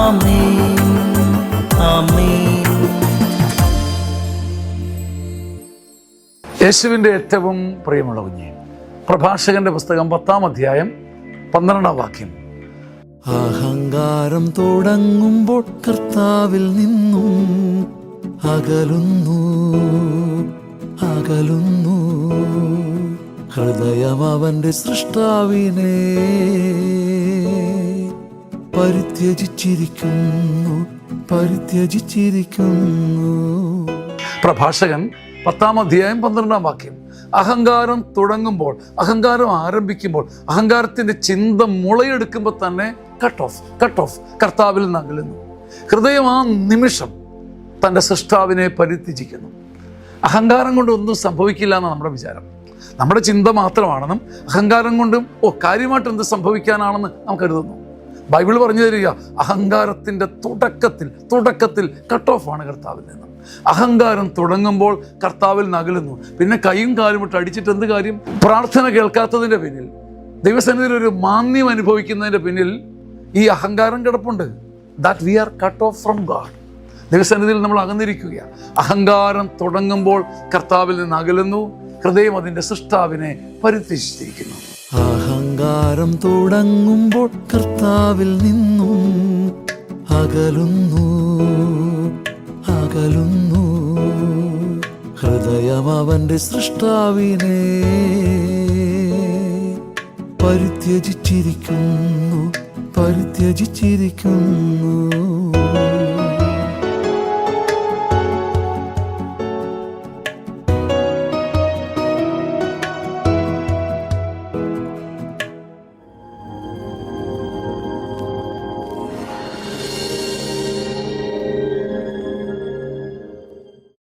ആമേൻ ആമേൻ. യേശുവിൻ്റെ ഏറ്റവും പ്രിയമുള്ള കുഞ്ഞെ, പ്രഭാഷകന്റെ പുസ്തകം 10-ാം അധ്യായം 12-ാം വാക്യം. അഹങ്കാരം തുടങ്ങുമ്പോൾ കർത്താവിൽ നിന്നും അകലുന്നു അകലുന്നു. ഹൃദയം അവന്റെ സൃഷ്ടാവിനെ പരിത്യജിച്ചിരിക്കുന്നു പരിത്യജിച്ചിരിക്കുന്നു. പ്രഭാഷകൻ 10-ാം അധ്യായം 12-ാം വാക്യം. അഹങ്കാരം തുടങ്ങുമ്പോൾ, അഹങ്കാരം ആരംഭിക്കുമ്പോൾ, അഹങ്കാരത്തിൻ്റെ ചിന്ത മുളയെടുക്കുമ്പോൾ തന്നെ കട്ട് ഓഫ് കർത്താവിൽ നിന്ന് അകലുന്നു. ഹൃദയം ആ നിമിഷം തൻ്റെ സൃഷ്ടാവിനെ പരിത്യജിക്കുന്നു. അഹങ്കാരം കൊണ്ട് ഒന്നും സംഭവിക്കില്ല എന്നാണ് നമ്മുടെ വിചാരം. നമ്മുടെ ചിന്ത മാത്രമാണെന്നും അഹങ്കാരം കൊണ്ടും കാര്യമായിട്ട് എന്ത് സംഭവിക്കാനാണെന്ന് നാം കരുതുന്നു. ബൈബിൾ പറഞ്ഞു തരിക, അഹങ്കാരത്തിൻ്റെ തുടക്കത്തിൽ കട്ട് ഓഫാണ് കർത്താവിൽ നിന്ന്. അഹങ്കാരം തുടങ്ങുമ്പോൾ കർത്താവിൽ നകലുന്നു. പിന്നെ കൈയും കാലും ഇട്ട് അടിച്ചിട്ട് എന്ത് കാര്യം? പ്രാർത്ഥന കേൾക്കാത്തതിൻ്റെ പിന്നിൽ, ദൈവസന്നിധിയിൽ ഒരു മാന്യം അനുഭവിക്കുന്നതിൻ്റെ പിന്നിൽ ഈ അഹങ്കാരം കിടപ്പുണ്ട്. That we are cut off from God. ദൈവസന്നിധിയിൽ നമ്മൾ അകന്നിരിക്കുകയാണ്. അഹങ്കാരം തുടങ്ങുമ്പോൾ കർത്താവിൽ നിന്ന് അകലുന്നു. ഹൃദയം അതിൻ്റെ സൃഷ്ടാവിനെ പരിത്യജിച്ചിരിക്കുന്നു. അഹങ്കാരം തുടങ്ങുമ്പോൾ കർത്താവിൽ നിന്നും അകലുന്നു അകലുന്നു. ഹൃദയം അവന്റെ സൃഷ്ടാവിനെ പരിത്യജിച്ചിരിക്കുന്നു പരിത്യജിച്ചിരിക്കുന്നു.